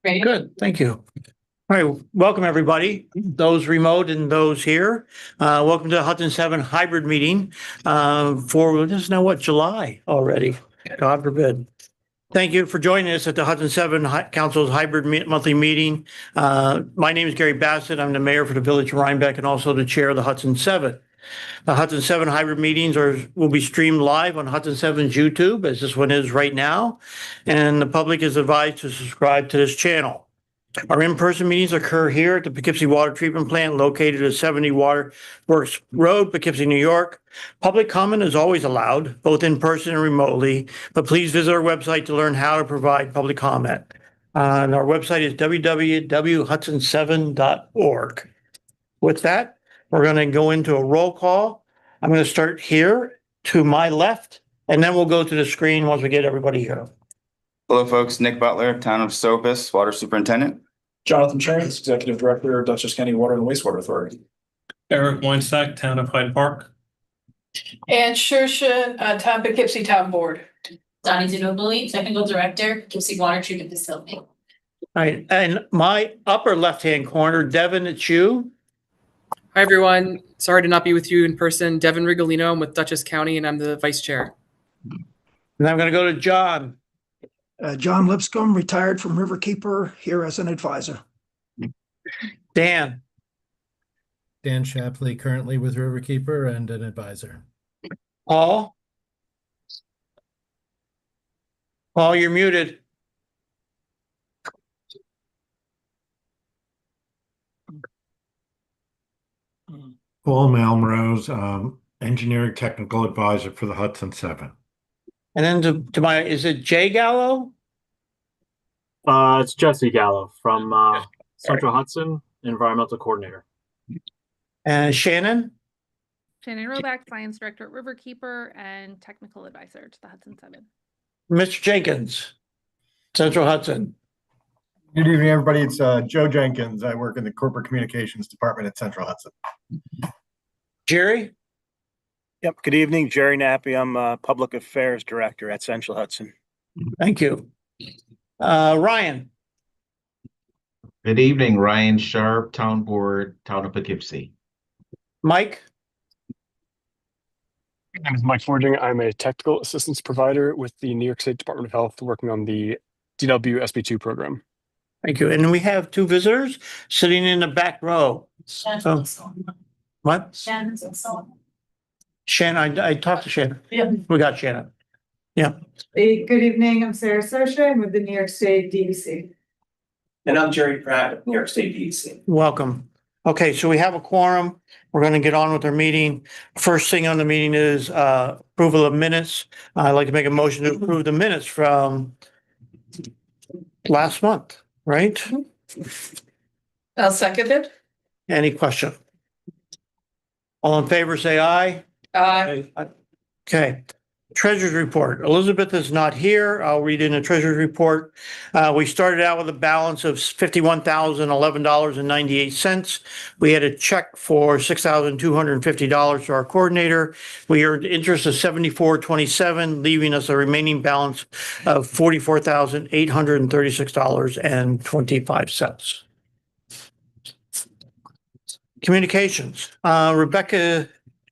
Great. Good, thank you. All right, welcome everybody, those remote and those here. Welcome to the Hudson 7 hybrid meeting for, this is now what, July already, God forbid. Thank you for joining us at the Hudson 7 Council's hybrid monthly meeting. My name is Gary Bassett. I'm the mayor for the Village of Rhinebeck and also the chair of the Hudson 7. The Hudson 7 hybrid meetings will be streamed live on Hudson 7's YouTube, as this one is right now, and the public is advised to subscribe to this channel. Our in-person meetings occur here at the Poughkeepsie Water Treatment Plant located at 70 Waterworks Road, Poughkeepsie, New York. Public comment is always allowed, both in person and remotely, but please visit our website to learn how to provide public comment. And our website is www.hudson7.org. With that, we're going to go into a roll call. I'm going to start here to my left, and then we'll go to the screen once we get everybody here. Hello, folks. Nick Butler, Town of Sopus, Water Superintendent. Jonathan Chance, Executive Director, Dutchess County Water and Wastewater Authority. Eric Weinstock, Town of Hyde Park. And Shershin, Town Poughkeepsie Town Board. Donnie Ginobili, Technical Director, Poughkeepsie Water Treatment Facility. All right, and my upper left-hand corner, Devin, it's you. Hi, everyone. Sorry to not be with you in person. Devin Rigolino. I'm with Dutchess County, and I'm the vice chair. And I'm going to go to John. John Lipscomb, retired from Riverkeeper, here as an advisor. Dan. Dan Shapley, currently with Riverkeeper and an advisor. Paul. Paul, you're muted. Paul Malmrose, engineering technical advisor for the Hudson 7. And then to my, is it Jay Gallo? It's Jesse Gallo from Central Hudson, environmental coordinator. And Shannon? Shannon Roback, Science Director at Riverkeeper and Technical Advisor to the Hudson 7. Mr. Jenkins, Central Hudson. Good evening, everybody. It's Joe Jenkins. I work in the Corporate Communications Department at Central Hudson. Jerry? Yep. Good evening, Jerry Nappy. I'm Public Affairs Director at Central Hudson. Thank you. Ryan? Good evening, Ryan Sharp, Town Board, Town of Poughkeepsie. Mike? My name is Mike Forging. I'm a technical assistance provider with the New York State Department of Health working on the DW SB2 program. Thank you. And we have two visitors sitting in the back row. So, what? Shannon, I talked to Shannon. Yeah. We got Shannon. Yeah. Hey, good evening. I'm Sarah Sosha. I'm with the New York State DEC. And I'm Jerry Pratt, New York State DEC. Welcome. Okay, so we have a quorum. We're going to get on with our meeting. First thing on the meeting is approval of minutes. I'd like to make a motion to approve the minutes from last month, right? I'll second it. Any question? All in favor, say aye. Okay. Treasurer's report. Elizabeth is not here. I'll read in the treasurer's report. We started out with a balance of $51,011.98. We had a check for $6,250 to our coordinator. We earned interest of $74.27, leaving us a remaining balance of $44,836.25. Communications. Rebecca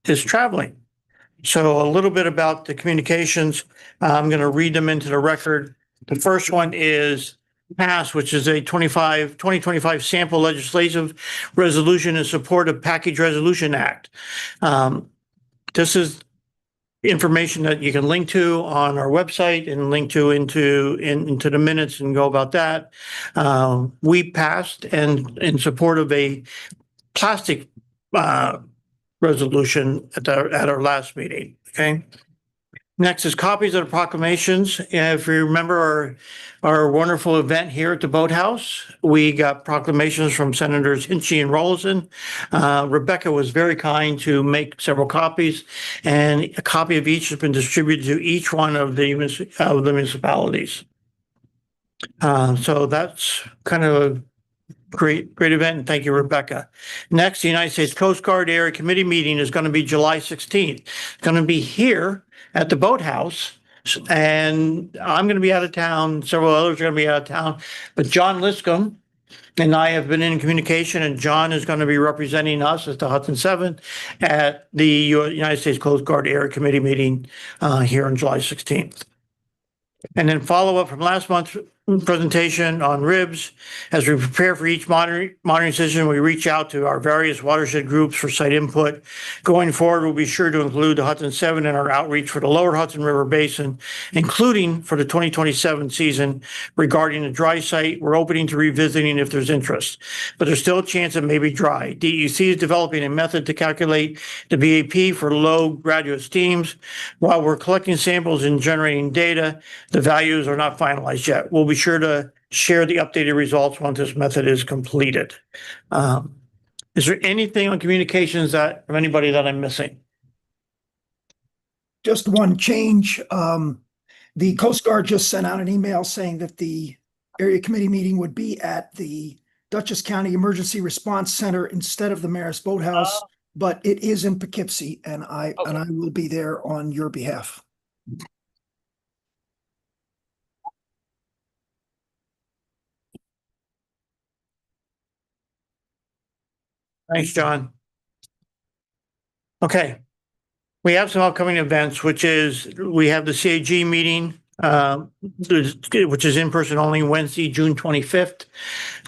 is traveling. So a little bit about the communications. I'm going to read them into the record. The first one is PASS, which is a 2025 sample legislative resolution in support of Package Resolution Act. This is information that you can link to on our website and link to into the minutes and go about that. We passed and in support of a plastic resolution at our last meeting. Okay. Next is copies of the proclamations. If you remember our wonderful event here at the Boathouse, we got proclamations from Senators Hinchy and Rollison. Rebecca was very kind to make several copies, and a copy of each has been distributed to each one of the municipalities. So that's kind of a great event, and thank you, Rebecca. Next, the United States Coast Guard Area Committee meeting is going to be July 16th. It's going to be here at the Boathouse. And I'm going to be out of town. Several others are going to be out of town. But John Liscombe and I have been in communication, and John is going to be representing us as the Hudson 7 at the United States Coast Guard Area Committee meeting here on July 16th. And then follow up from last month's presentation on RIBS. As we prepare for each monitoring session, we reach out to our various watershed groups for site input. Going forward, we'll be sure to include the Hudson 7 in our outreach for the lower Hudson River Basin, including for the 2027 season. Regarding the dry site, we're opening to revisiting if there's interest, but there's still a chance it may be dry. DEC is developing a method to calculate the BAP for low graduate streams. While we're collecting samples and generating data, the values are not finalized yet. We'll be sure to share the updated results once this method is completed. Is there anything on communications from anybody that I'm missing? Just one change. The Coast Guard just sent out an email saying that the area committee meeting would be at the Dutchess County Emergency Response Center instead of the Marist Boathouse, but it is in Poughkeepsie, and I will be there on your behalf. Thanks, John. Okay. We have some upcoming events, which is we have the CAG meeting, which is in person only Wednesday, June 25th.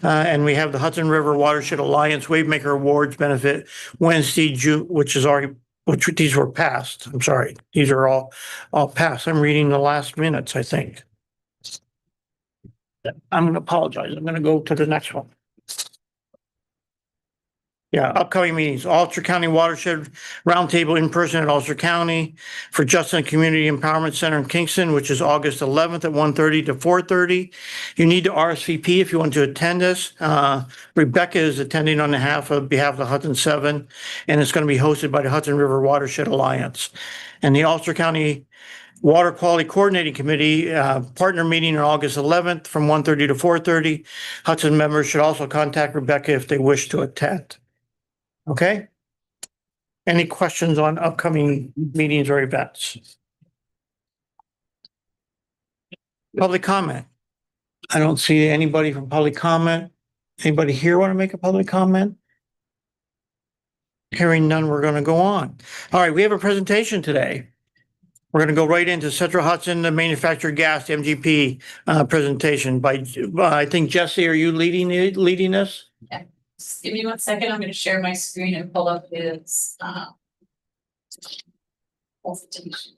And we have the Hudson River Watershed Alliance Wavemaker Awards benefit Wednesday, June, which these were passed. I'm sorry. These are all passed. I'm reading the last minutes, I think. I'm going to apologize. I'm going to go to the next one. Yeah, upcoming meetings, Ulster County Watershed Roundtable in person at Ulster County for Justin Community Empowerment Center in Kingston, which is August 11th at 1:30 to 4:30. You need to RSVP if you want to attend this. Rebecca is attending on behalf of the Hudson 7, and it's going to be hosted by the Hudson River Watershed Alliance. And the Ulster County Water Quality Coordinating Committee partner meeting on August 11th from 1:30 to 4:30. Hudson members should also contact Rebecca if they wish to attend. Okay. Any questions on upcoming meetings or events? Public comment. I don't see anybody from public comment. Anybody here want to make a public comment? Hearing none, we're going to go on. All right, we have a presentation today. We're going to go right into Central Hudson, the manufactured gas MGP presentation by I think Jesse, are you leading this? Yeah. Just give me 1 second. I'm going to share my screen and pull up his presentation.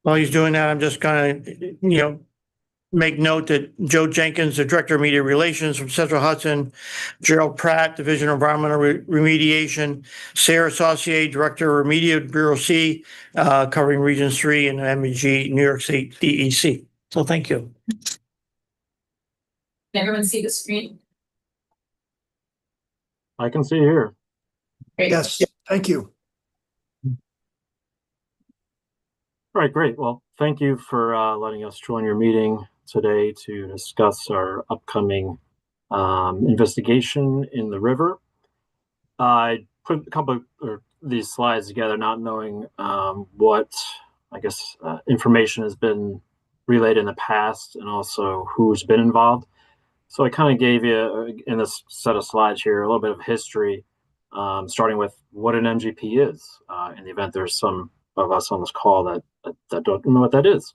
While he's doing that, I'm just going to, make note that Joe Jenkins, the Director of Media Relations from Central Hudson, Gerald Pratt, Division of Environmental Remediation, Sarah Saucier, Director of Media Bureau C, covering Regions 3 and MEG, New York State DEC. So thank you. Can everyone see the screen? I can see here. Great. Yes, thank you. All right, great. Well, thank you for letting us join your meeting today to discuss our upcoming investigation in the river. I put a couple of these slides together, not knowing what, I guess, information has been relayed in the past and also who's been involved. So I kind of gave you, in this set of slides here, a little bit of history, starting with what an MGP is, in the event there's some of us on this call that don't know what that is.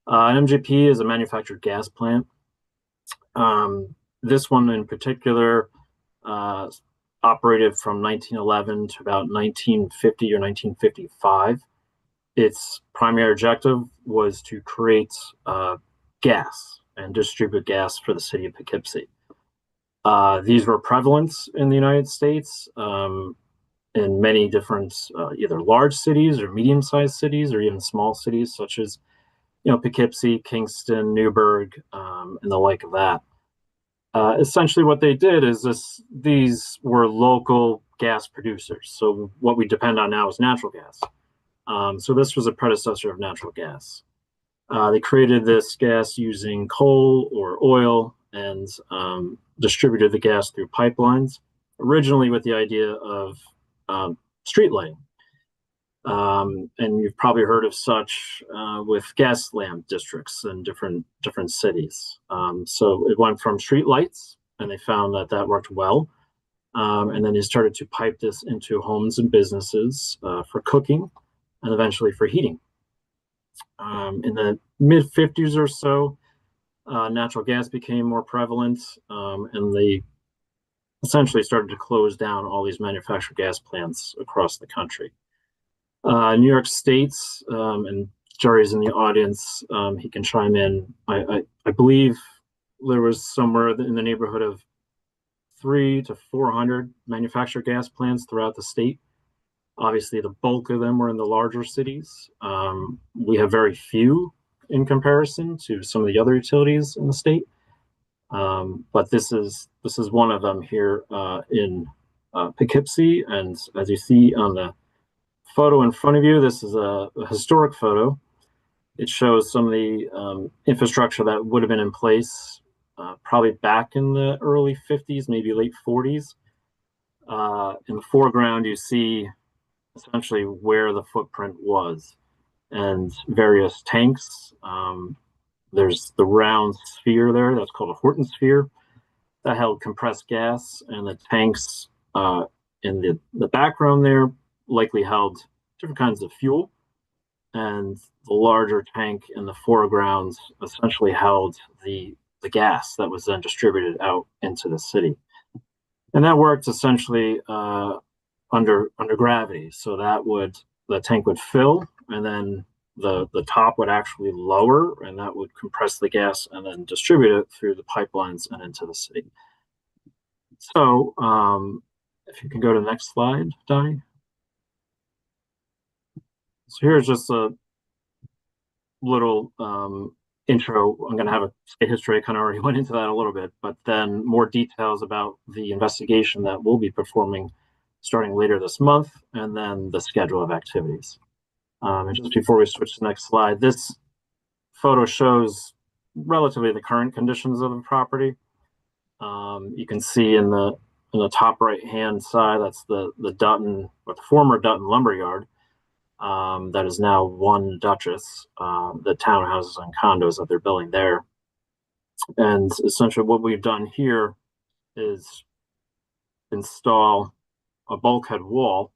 An MGP is a manufactured gas plant. This one in particular operated from 1911 to about 1950 or 1955. Its primary objective was to create gas and distribute gas for the city of Poughkeepsie. These were prevalent in the United States in many different either large cities or medium-sized cities or even small cities such as Poughkeepsie, Kingston, Newburgh, and the like of that. Essentially what they did is these were local gas producers. So what we depend on now is natural gas. So this was a predecessor of natural gas. They created this gas using coal or oil and distributed the gas through pipelines, originally with the idea of street lighting. And you've probably heard of such with gas lamp districts in different cities. So it went from street lights, and they found that that worked well. And then they started to pipe this into homes and businesses for cooking and eventually for heating. In the mid 50s or so, natural gas became more prevalent, and they essentially started to close down all these manufactured gas plants across the country. New York State's, and Jerry's in the audience, he can chime in. I believe there was somewhere in the neighborhood of 300 to 400 manufactured gas plants throughout the state. Obviously, the bulk of them were in the larger cities. We have very few in comparison to some of the other utilities in the state. But this is one of them here in Poughkeepsie. And as you see on the photo in front of you, this is a historic photo. It shows some of the infrastructure that would have been in place probably back in the early 50s, maybe late 40s. In the foreground, you see essentially where the footprint was and various tanks. There's the round sphere there, that's called a Horton sphere, that held compressed gas, and the tanks in the background there likely held different kinds of fuel. And the larger tank in the foreground essentially held the gas that was then distributed out into the city. And that worked essentially under gravity. So the tank would fill, and then the top would actually lower, and that would compress the gas and then distribute it through the pipelines and into the city. So if you can go to the next slide, Donnie. So here's just a little intro. I'm going to have a state history. I kind of already went into that a little bit, but then more details about the investigation that we'll be performing starting later this month, and then the schedule of activities. And just before we switch to the next slide, this photo shows relatively the current conditions of the property. You can see in the top right hand side, that's the Dutton, or the former Dutton lumberyard. That is now One Duchess, the townhouses and condos that they're building there. And essentially what we've done here is install a bulkhead wall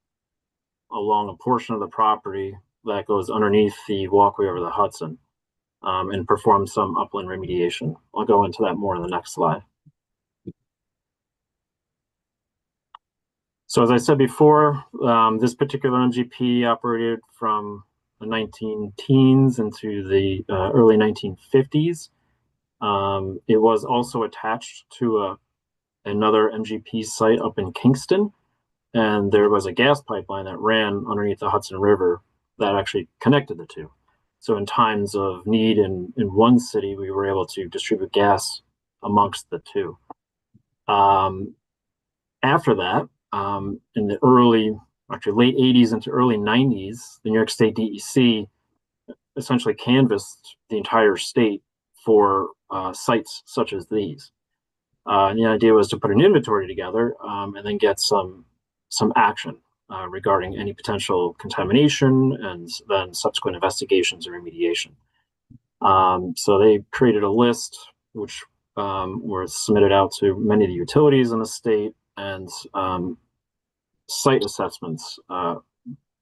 along a portion of the property that goes underneath the walkway over the Hudson, and perform some upland remediation. I'll go into that more in the next slide. So as I said before, this particular MGP operated from the 19-teens into the early 1950s. It was also attached to another MGP site up in Kingston, and there was a gas pipeline that ran underneath the Hudson River that actually connected the two. So in times of need in one city, we were able to distribute gas amongst the two. After that, in the late 80s into early 90s, the New York State DEC essentially canvassed the entire state for sites such as these. And the idea was to put an inventory together and then get some action regarding any potential contamination and then subsequent investigations and remediation. So they created a list which were submitted out to many of the utilities in the state, and site assessments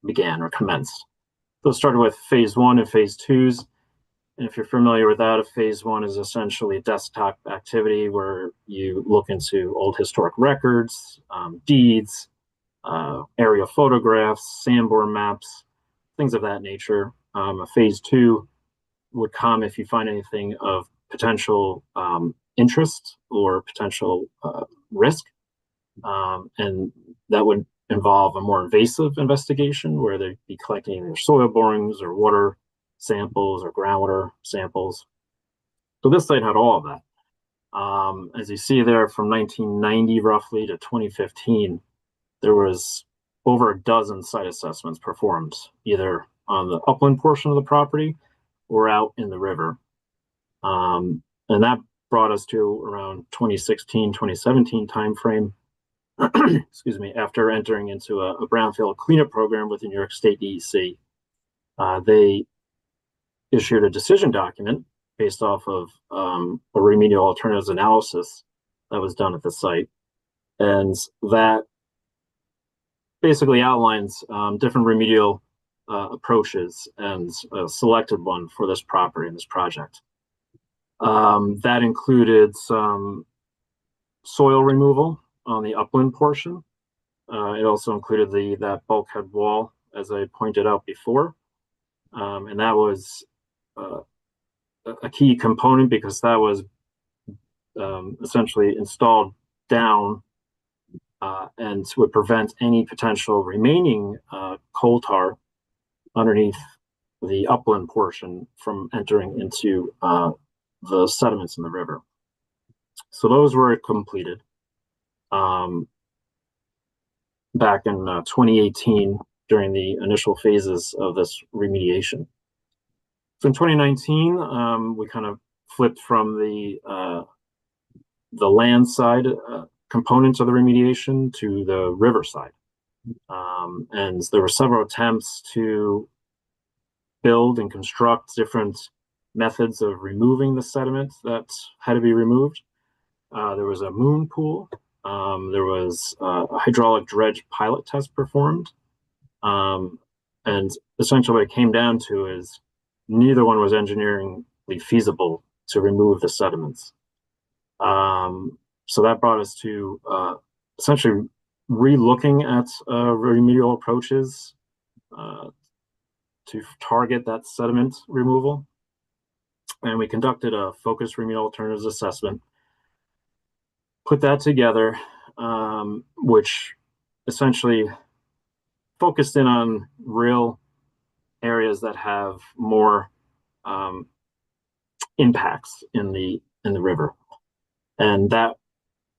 began or commenced. Those started with phase 1 and phase 2s. And if you're familiar with that, a phase 1 is essentially a desktop activity where you look into old historic records, deeds, aerial photographs, sandbore maps, things of that nature. A phase 2 would come if you find anything of potential interest or potential risk. And that would involve a more invasive investigation where they'd be collecting either soil borings or water samples or groundwater samples. So this site had all of that. As you see there, from 1990 roughly to 2015, there was over a dozen site assessments performed, either on the upland portion of the property or out in the river. And that brought us to around 2016, 2017 timeframe, excuse me, after entering into a brownfield cleanup program with the New York State DEC, they issued a decision document based off of a remedial alternatives analysis that was done at the site. And that basically outlines different remedial approaches and selected one for this property and this project. That included some soil removal on the upland portion. It also included that bulkhead wall, as I pointed out before. And that was a key component because that was essentially installed down and would prevent any potential remaining coal tar underneath the upland portion from entering into the sediments in the river. So those were completed back in 2018 during the initial phases of this remediation. So in 2019, we kind of flipped from the land side components of the remediation to the river side. And there were several attempts to build and construct different methods of removing the sediment that had to be removed. There was a moon pool. There was a hydraulic dredge pilot test performed. And essentially what it came down to is neither one was engineeringly feasible to remove the sediments. So that brought us to essentially re-looking at remedial approaches to target that sediment removal. And we conducted a focused remedial alternatives assessment, put that together, which essentially focused in on real areas that have more impacts in the river. And that,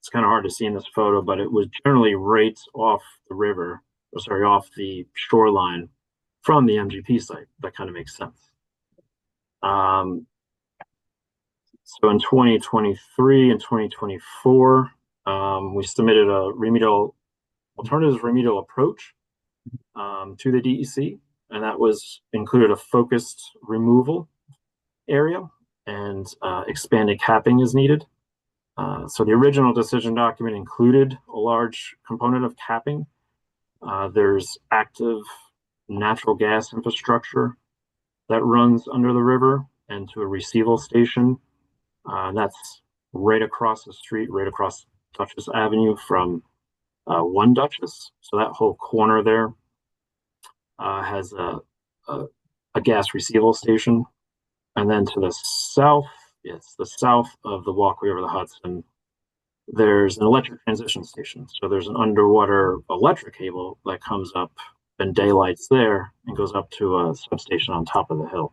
it's kind of hard to see in this photo, but it was generally right off the river, off the shoreline from the MGP site. That kind of makes sense. So in 2023 and 2024, we submitted a alternatives remedial approach to the DEC, and that was included a focused removal area and expanded capping is needed. So the original decision document included a large component of capping. There's active natural gas infrastructure that runs under the river and to a receival station. That's right across the street, right across Dutchess Avenue from One Dutchess. So that whole corner there has a gas receival station. And then to the south, it's the south of the walkway over the Hudson, there's an electric transition station. So there's an underwater electric cable that comes up and daylights there and goes up to a substation on top of the hill.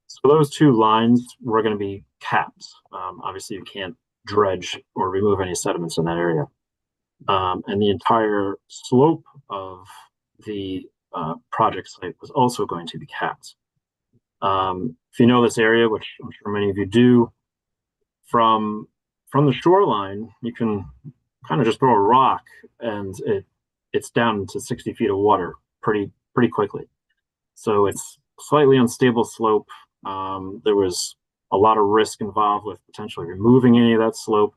So those two lines were going to be capped. Obviously, you can't dredge or remove any sediments in that area. And the entire slope of the project site was also going to be capped. If you know this area, which I'm sure many of you do, from the shoreline, you can kind of just throw a rock and it's down to 60 feet of water pretty quickly. So it's slightly unstable slope. There was a lot of risk involved with potentially removing any of that slope.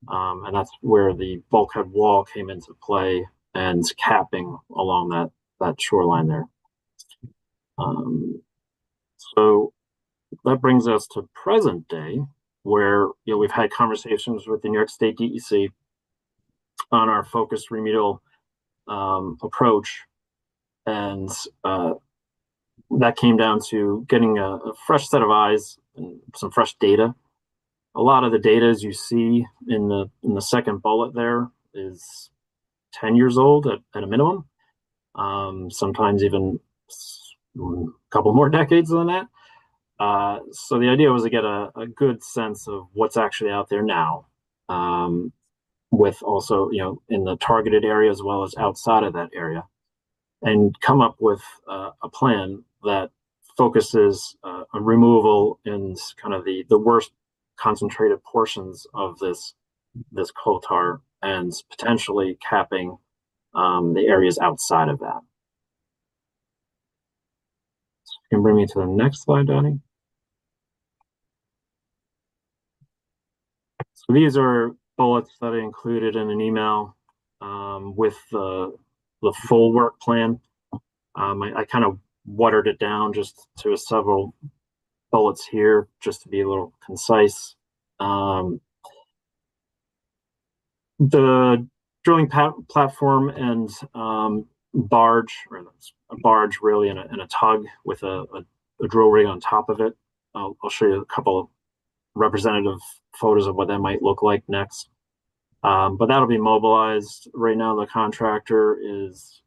And that's where the bulkhead wall came into play and capping along that shoreline there. So that brings us to present day, where we've had conversations with the New York State DEC on our focused remedial approach, and that came down to getting a fresh set of eyes and some fresh data. A lot of the data, as you see in the second bullet there, is 10 years old at a minimum, sometimes even a couple more decades than that. So the idea was to get a good sense of what's actually out there now, with also, in the targeted area as well as outside of that area, and come up with a plan that focuses a removal in kind of the worst concentrated portions of this coal tar and potentially capping the areas outside of that. So you can bring me to the next slide, Donnie. So these are bullets that I included in an email with the full work plan. I kind of watered it down just to several bullets here, just to be a little concise. The drilling platform and barge, or a barge really, and a tug with a drill rig on top of it. I'll show you a couple of representative photos of what that might look like next. But that'll be mobilized. Right now, the contractor is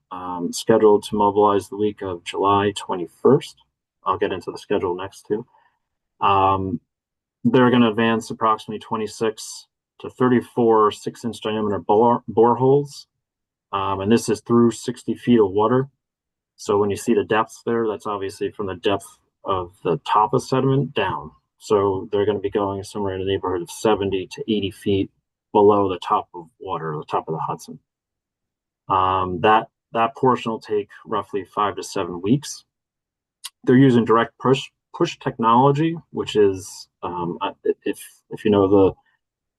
scheduled to mobilize the week of July 21st. I'll get into the schedule next too. They're going to advance approximately 26 to 34 6-inch diameter boreholes. And this is through 60 feet of water. So when you see the depths there, that's obviously from the depth of the top of sediment down. So they're going to be going somewhere in the neighborhood of 70 to 80 feet below the top of water, the top of the Hudson. That portion will take roughly 5 to 7 weeks. They're using direct push technology, which is, if you know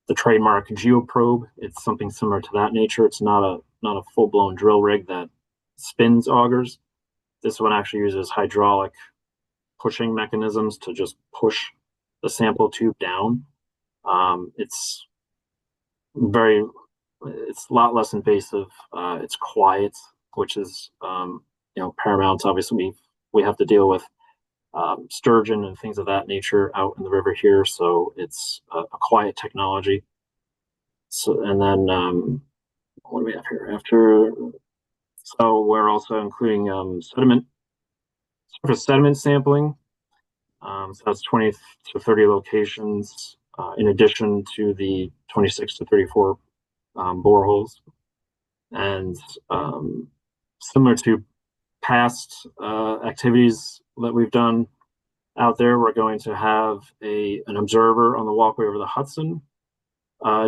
the trademark geoprobe, it's something similar to that nature. It's not a full-blown drill rig that spins augers. This one actually uses hydraulic pushing mechanisms to just push the sample tube down. It's a lot less invasive. It's quiet, which is paramount. Obviously, we have to deal with sturgeon and things of that nature out in the river here, so it's a quiet technology. So, and then what do we have here? So we're also including surface sediment sampling. So that's 20 to 30 locations, in addition to the 26 to 34 boreholes. And similar to past activities that we've done out there, we're going to have an observer on the walkway over the Hudson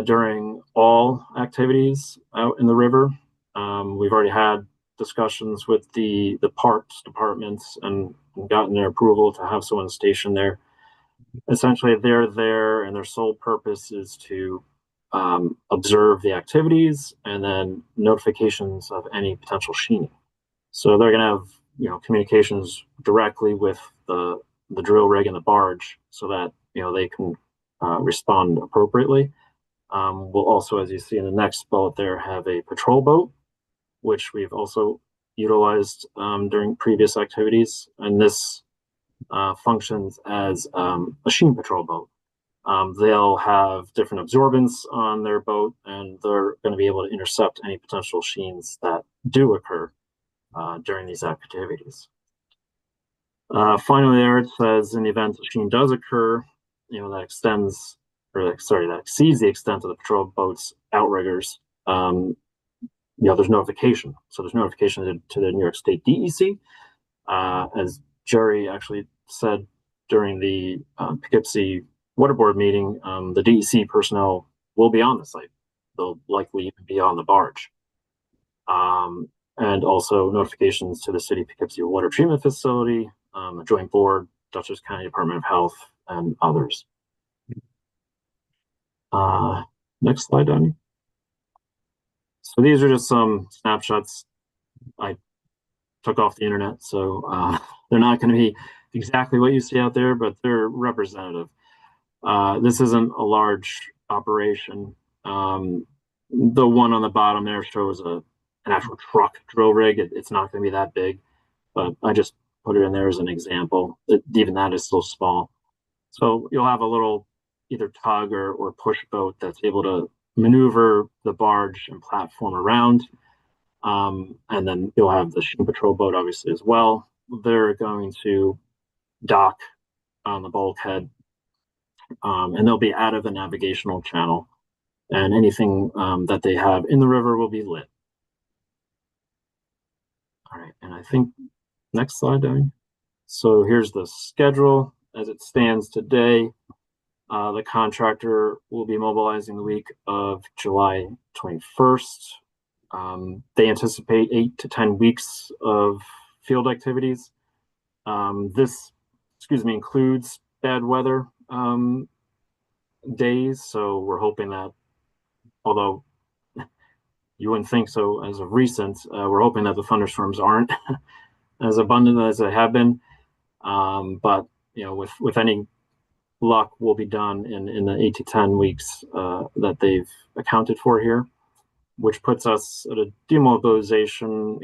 during all activities out in the river. We've already had discussions with the parks departments and gotten their approval to have someone stationed there. Essentially, they're there, and their sole purpose is to observe the activities and then notifications of any potential sheening. So they're going to have communications directly with the drill rig and the barge, so that they can respond appropriately. We'll also, as you see in the next bullet there, have a patrol boat, which we've also utilized during previous activities, and this functions as a sheen patrol boat. They'll have different absorbents on their boat, and they're going to be able to intercept any potential sheens that do occur during these activities. Finally, there it says, in the event a sheen does occur, that exceeds the extent of the patrol boat's outriggers, there's notification. So there's notification to the New York State DEC. As Jerry actually said during the Poughkeepsie Water Board meeting, the DEC personnel will be on the site. They'll likely even be on the barge. And also notifications to the City of Poughkeepsie Water Treatment Facility, the Joint Board, Dutchess County Department of Health, and others. Next slide, Donnie. So these are just some snapshots I took off the internet, so they're not going to be exactly what you see out there, but they're representative. This isn't a large operation. The one on the bottom there shows an actual truck drill rig. It's not going to be that big, but I just put it in there as an example. Even that is still small. So you'll have a little either tug or push boat that's able to maneuver the barge and platform around. And then you'll have the sheen patrol boat obviously as well. They're going to dock on the bulkhead, and they'll be out of the navigational channel, and anything that they have in the river will be lit. All right, and I think next slide, Danny. So here's the schedule as it stands today. The contractor will be mobilizing the week of July 21st. They anticipate 8 to 10 weeks of field activities. This includes bad weather days. So we're hoping that, although you wouldn't think so as of recent, we're hoping that the thunderstorms aren't as abundant as they have been. But with any luck, will be done in the 8 to 10 weeks that they've accounted for here, which puts us at a demobilization,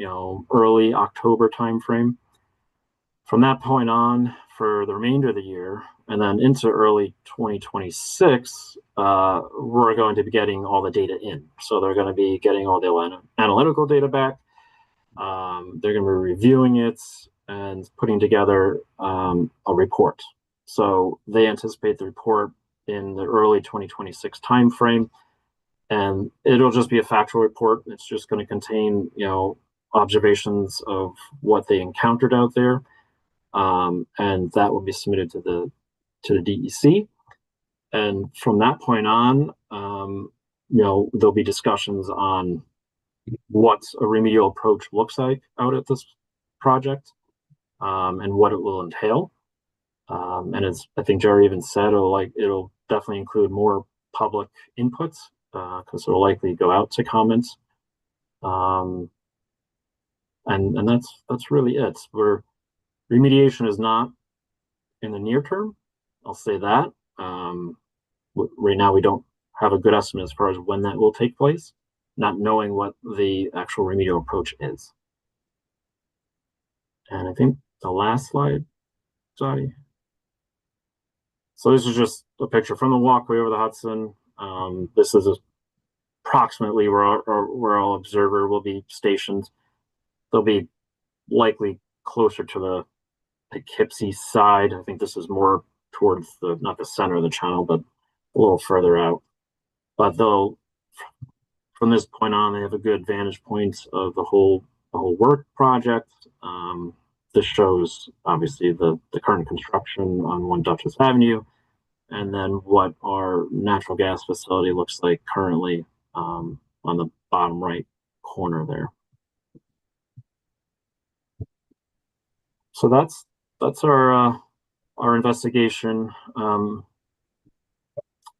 early October timeframe. From that point on, for the remainder of the year, and then into early 2026, we're going to be getting all the data in. So they're going to be getting all the analytical data back. They're going to be reviewing it and putting together a report. So they anticipate the report in the early 2026 timeframe, and it'll just be a factual report. It's just going to contain, observations of what they encountered out there. And that will be submitted to the DEC. And from that point on, there'll be discussions on what a remedial approach looks like out at this project, and what it will entail. And as I think Jerry even said, it'll definitely include more public inputs, because it'll likely go out to comments. And that's really it. Remediation is not in the near term. I'll say that. Right now, we don't have a good estimate as far as when that will take place, not knowing what the actual remedial approach is. And I think the last slide, sorry. So this is just a picture from the walkway over the Hudson. This is approximately where our observer will be stationed. They'll be likely closer to the Poughkeepsie side. I think this is more towards not the center of the channel, but a little further out. But from this point on, they have a good vantage point of the whole work project. This shows obviously the current construction on 1 Dutchess Avenue, and then what our natural gas facility looks like currently on the bottom right corner there. So that's our investigation in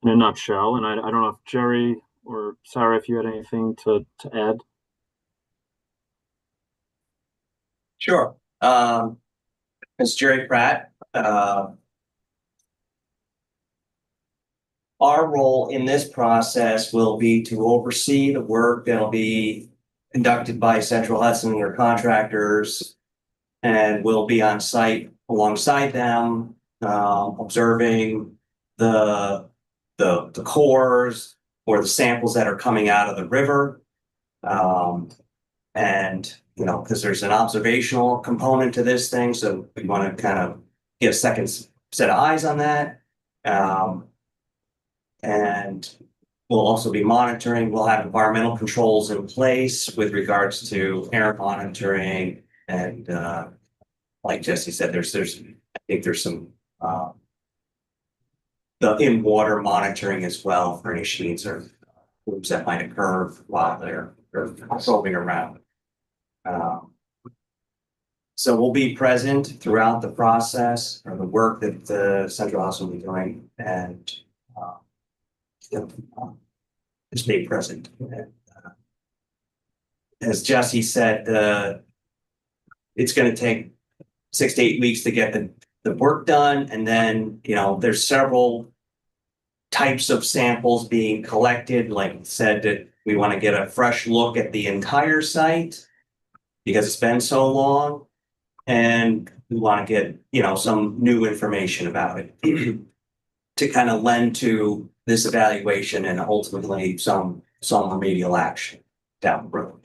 a nutshell. And I don't know if Jerry or Sarah, if you had anything to add. Sure. It's Jerry Pratt. Our role in this process will be to oversee the work that'll be conducted by Central Hudson and their contractors, and we'll be on site alongside them, observing the cores or the samples that are coming out of the river. And because there's an observational component to this thing, so we want to kind of get a second set of eyes on that. And we'll also be monitoring. We'll have environmental controls in place with regards to air monitoring, and like Jesse said, I think there's some the in-water monitoring as well for any sheets or blooms that might occur while they're probing around. So we'll be present throughout the process or the work that the Central House will be doing, and just be present. And, as Jesse said, it's going to take 6 to 8 weeks to get the work done, and then there's several types of samples being collected. Like I said, that we want to get a fresh look at the entire site because it's been so long, and we want to get some new information about it to kind of lend to this evaluation and ultimately some remedial action down the road.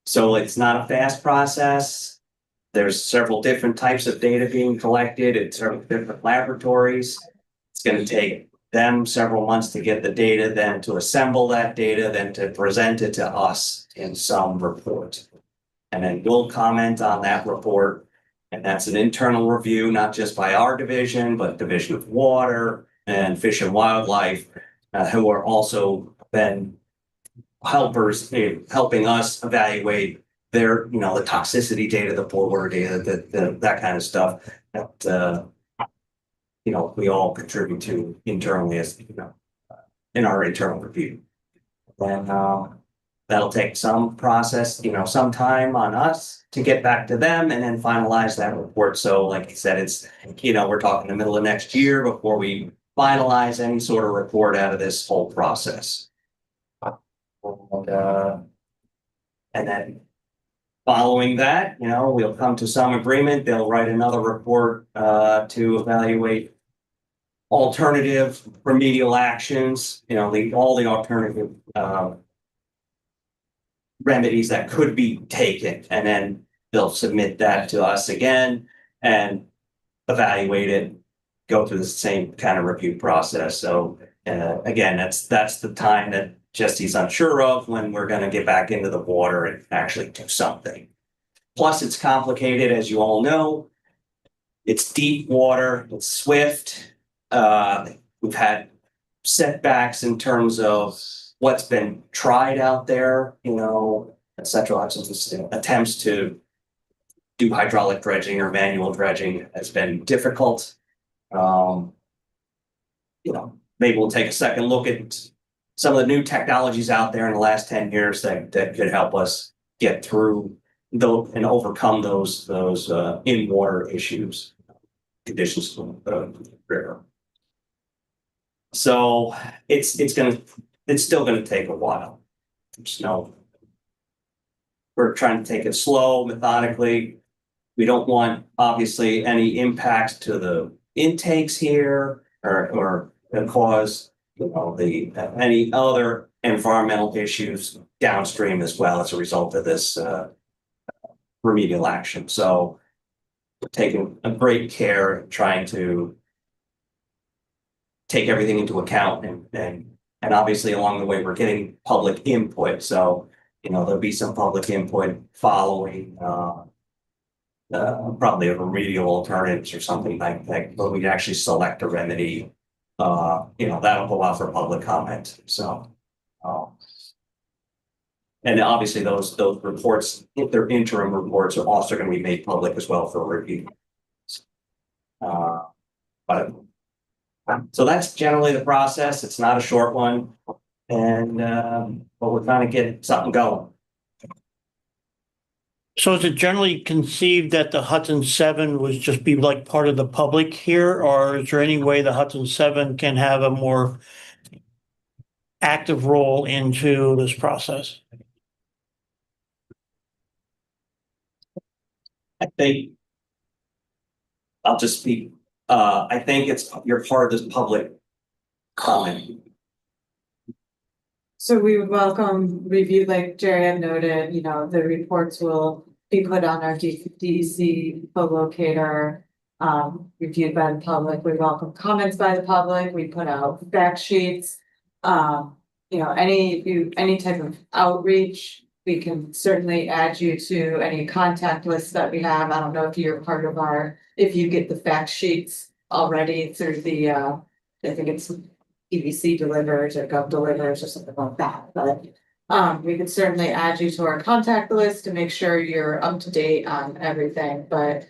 So it's not a fast process. There's several different types of data being collected at several different laboratories. It's going to take them several months to get the data, then to assemble that data, then to present it to us in some report. And then we'll comment on that report And that's an internal review, not just by our division, but Division of Water and Fish and Wildlife, who are also been helpers, helping us evaluate their, the toxicity data, the border data, that kind of stuff that, we all contribute to internally as, in our internal review. Then, that'll take some process, some time on us to get back to them and then finalize that report. So like I said, it's, we're talking the middle of next year before we finalize any sort of report out of this whole process. And then following that, we'll come to some agreement. They'll write another report to evaluate alternative remedial actions, all the alternative remedies that could be taken, and then they'll submit that to us again and evaluate it, go through the same kind of review process. So again, that's the time that Jesse's unsure of when we're going to get back into the water and actually do something. Plus, it's complicated, as you all know. It's deep water, it's swift. We've had setbacks in terms of what's been tried out there, Central Hudson's attempts to do hydraulic dredging or manual dredging has been difficult. Maybe we'll take a second look at some of the new technologies out there in the last 10 years that could help us get through and overcome those in-water issues, conditions of the river. So it's still gonna take a while. We're trying to take it slow, methodically. We don't want, obviously, any impacts to the intakes here or cause, any other environmental issues downstream as well as a result of this remedial action. So we're taking a great care trying to take everything into account and obviously along the way we're getting public input. So, there'll be some public input following probably a remedial alternatives or something like that, but we actually select a remedy. That'll go out for public comment. So and obviously those reports, if they're interim reports, are also going to be made public as well for review. But so that's generally the process. It's not a short one, and but we're trying to get something going. So is it generally conceived that the Hudson 7 would just be like part of the public here, or is there any way the Hudson 7 can have a more active role into this process? I think I'll just speak. I think you're part of this public comment. So we would welcome review, like Jerry had noted, the reports will be put on our DEC co-locator, reviewed by the public. We welcome comments by the public. We put out fact sheets. Any type of outreach, we can certainly add you to any contact lists that we have. I don't know if you're part of if you get the fact sheets already through the, I think it's EBC delivers or Gov delivers or something like that, but we could certainly add you to our contact list to make sure you're up to date on everything, but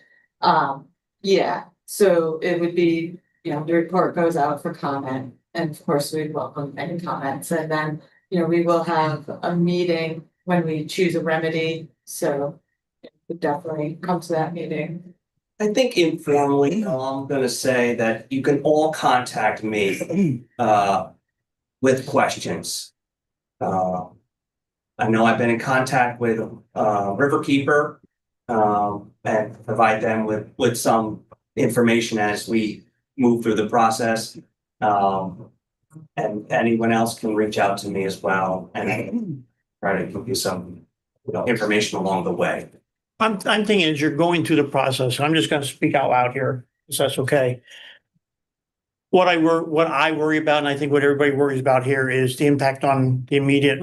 yeah, so it would be, the report goes out for comment, and of course we'd welcome any comments, and then, we will have a meeting when we choose a remedy, so we definitely come to that meeting. I think informally, I'm gonna say that you can all contact me with questions. I know I've been in contact with Riverkeeper and provide them with some information as we move through the process. And anyone else can reach out to me as well and try to give you some information along the way. I'm thinking as you're going through the process, I'm just going to speak out loud here, if that's okay. What I worry about, and I think what everybody worries about here, is the impact on the immediate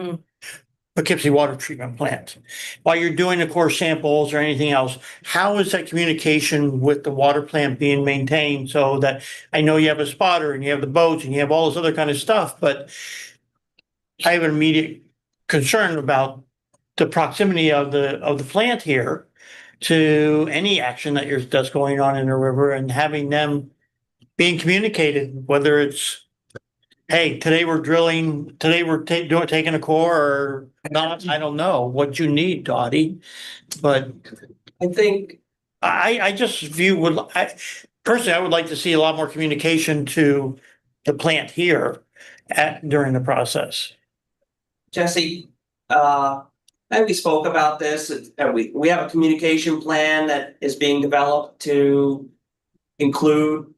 Poughkeepsie Water Treatment Plant. While you're doing the core samples or anything else, how is that communication with the water plant being maintained so that I know you have a spotter and you have the boats and you have all this other kind of stuff, but I have an immediate concern about the proximity of the plant here to any action that's going on in the river and having them being communicated, whether it's, hey, today we're drilling, today we're taking a core or not, I don't know what you need, Dottie. But I think I just personally, I would like to see a lot more communication to the plant here during the process. Jesse, and we spoke about this, we have a communication plan that is being developed to include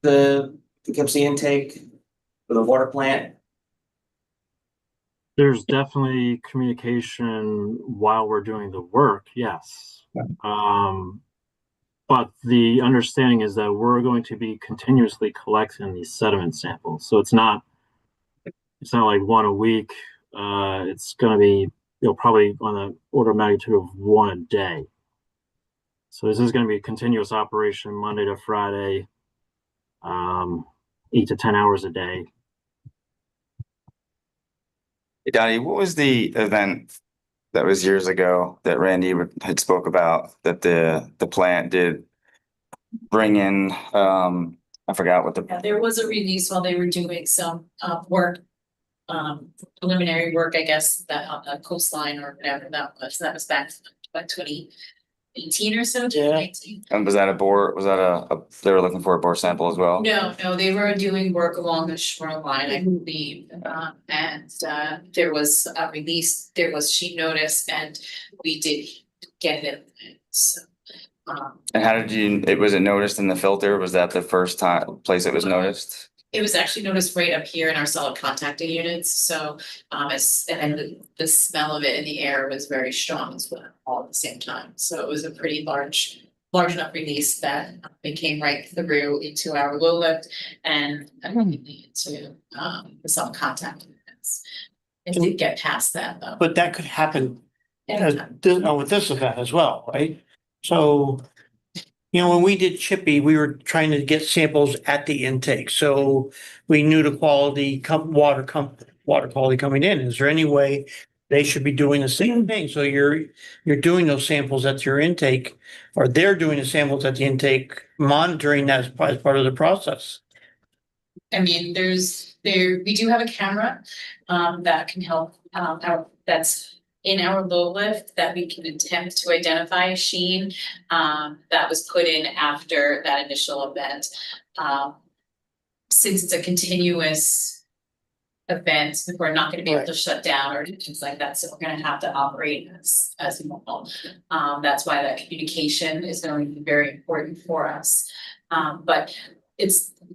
the Poughkeepsie intake for the water plant. There's definitely communication while we're doing the work, yes. But the understanding is that we're going to be continuously collecting these sediment samples. So it's not like one a week. It's going to be, probably on the order of magnitude of one a day. So this is going to be a continuous operation Monday to Friday, 8 to 10 hours a day. Hey, Dottie, what was the event that was years ago that Randy had spoke about that the plant did bring in? I forgot what Yeah, there was a release while they were doing some work, preliminary work, I guess, that on the coastline or whatever that was. That was back about 2018 or so, 2019. And was that a bore? Was that they were looking for a bore sample as well? No, they were doing work along the shoreline, I believe, and there was a release, there was sheet notice, and we did get it, so. And how did was it noticed in the filter? Was that the first place it was noticed? It was actually noticed right up here in our solid contacting units, so and then the smell of it in the air was very strong as well, all at the same time. So it was a pretty large enough release that it came right through into our low lift and into the solid contacting units. It did get past that though. But that could happen Anytime. with this event as well, right? So, when we did Chippy, we were trying to get samples at the intake, so we knew the water quality coming in. Is there any way they should be doing the same thing? So you're doing those samples at your intake, or they're doing the samples at the intake, monitoring that as part of the process. I mean, we do have a camera that can help that's in our low lift that we can attempt to identify a sheen that was put in after that initial event. Since it's a continuous event, we're not going to be able to shut down or things like that. So we're going to have to operate as normal. That's why that communication is going to be very important for us. But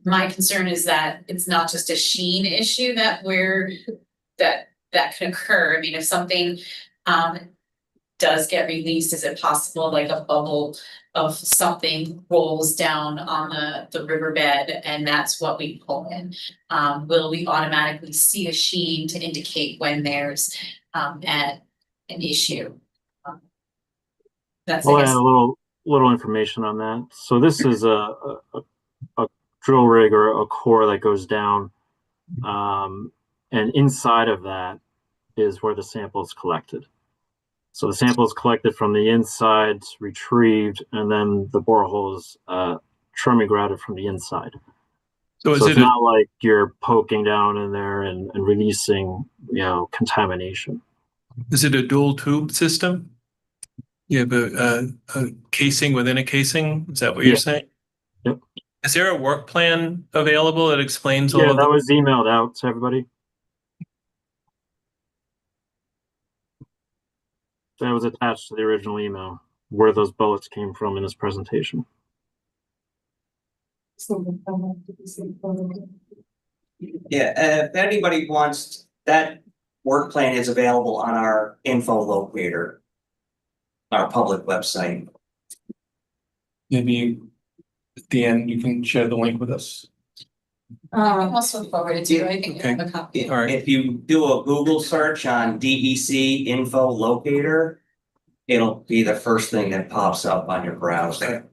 my concern is that it's not just a sheen issue that that can occur. I mean, if something does get released, is it possible like a bubble of something rolls down on the riverbed and that's what we pull in? Will we automatically see a sheen to indicate when there's an issue? That's I'll add a little information on that. So this is a drill rig or a core that goes down, and inside of that is where the sample is collected. So the sample is collected from the inside, retrieved, and then the borehole is thermograded from the inside. So it's not like you're poking down in there and releasing, contamination. Is it a dual tube system? You have a casing within a casing? Is that what you're saying? Yep. Is there a work plan available that explains all of that was emailed out to everybody. That was attached to the original email where those bullets came from in this presentation. Yeah, if anybody wants, that work plan is available on our info locator, our public website. Maybe at the end you can share the link with us. I can also forward it to you. I think I have a copy. All right. If you do a Google search on DEC info locator, it'll be the first thing that pops up on your browser.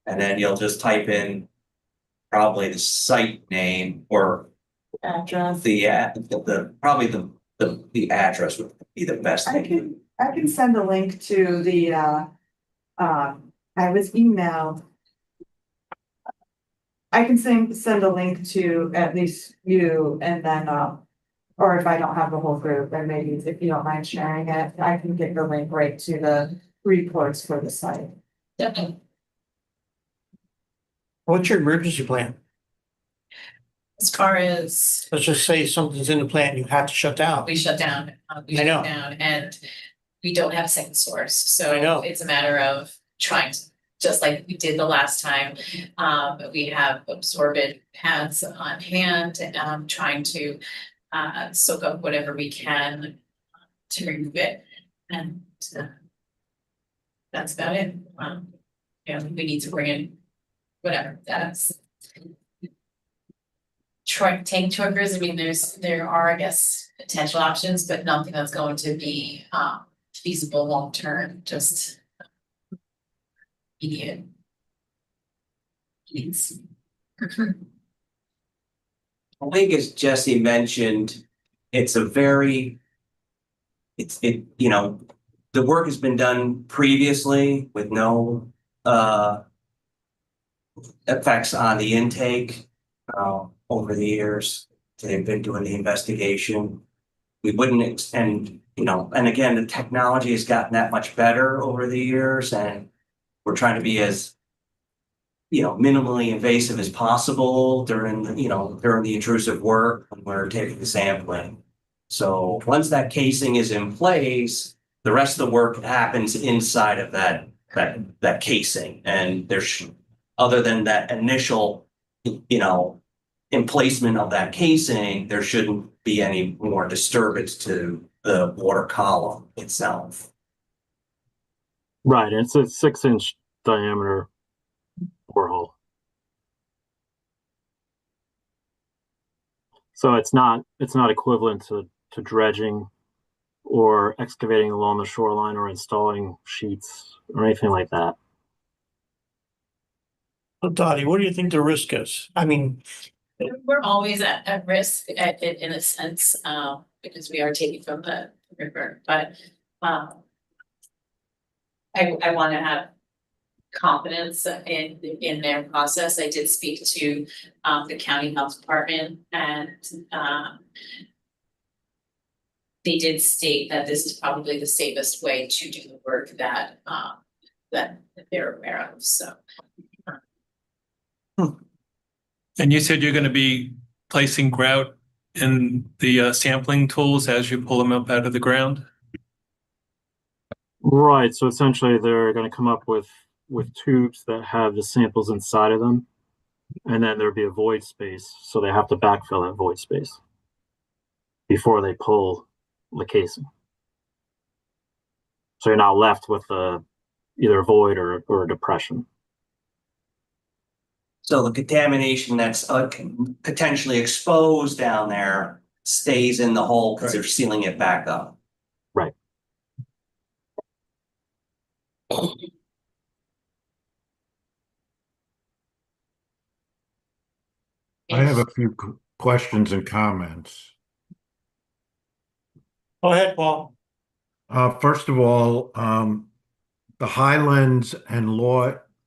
And then you'll just type in probably the site name or Address. probably the address would be the best thing. I can send a link to the, I was emailed. I can send a link to at least you and then, or if I don't have the whole group, then maybe if you don't mind sharing it, I can get the link right to the reports for the site. Definitely. What's your emergency plan? As far as Let's just say something's in the plant, you have to shut down. we shut down, I know. and we don't have a second source, so I know. it's a matter of trying to, just like we did the last time. We have absorbent pads on hand, trying to soak up whatever we can to remove it, and that's about it. We need to bring in whatever that's. Tank truckers, I mean, there are, I guess, potential options, but nothing that's going to be feasible long term, just immediate needs. I think as Jesse mentioned, the work has been done previously with no effects on the intake. Over the years, they've been doing the investigation. We wouldn't, and again, the technology has gotten that much better over the years, and we're trying to be as, minimally invasive as possible during the intrusive work when we're taking the sampling. So once that casing is in place, the rest of the work happens inside of that casing, and other than that initial, emplacement of that casing, there shouldn't be any more disturbance to the water column itself. Right, it's a 6-inch diameter borehole. So it's not equivalent to dredging or excavating along the shoreline or installing sheets or anything like that. So Dottie, what do you think the risk is? I mean, We're always at risk in a sense, because we are taking from the river, but I want to have confidence in their process. I did speak to the county health department, and they did state that this is probably the safest way to do the work that they're aware of, so. And you said you're going to be placing grout in the sampling tools as you pull them up out of the ground? Right, so essentially they're going to come up with tubes that have the samples inside of them, and then there'll be a void space, so they have to backfill that void space before they pull the casing. So you're now left with either a void or a depression. So the contamination that's potentially exposed down there stays in the hole because they're sealing it back up. Right. I have a few questions and comments. go ahead, Paul. First of all, the Highlands and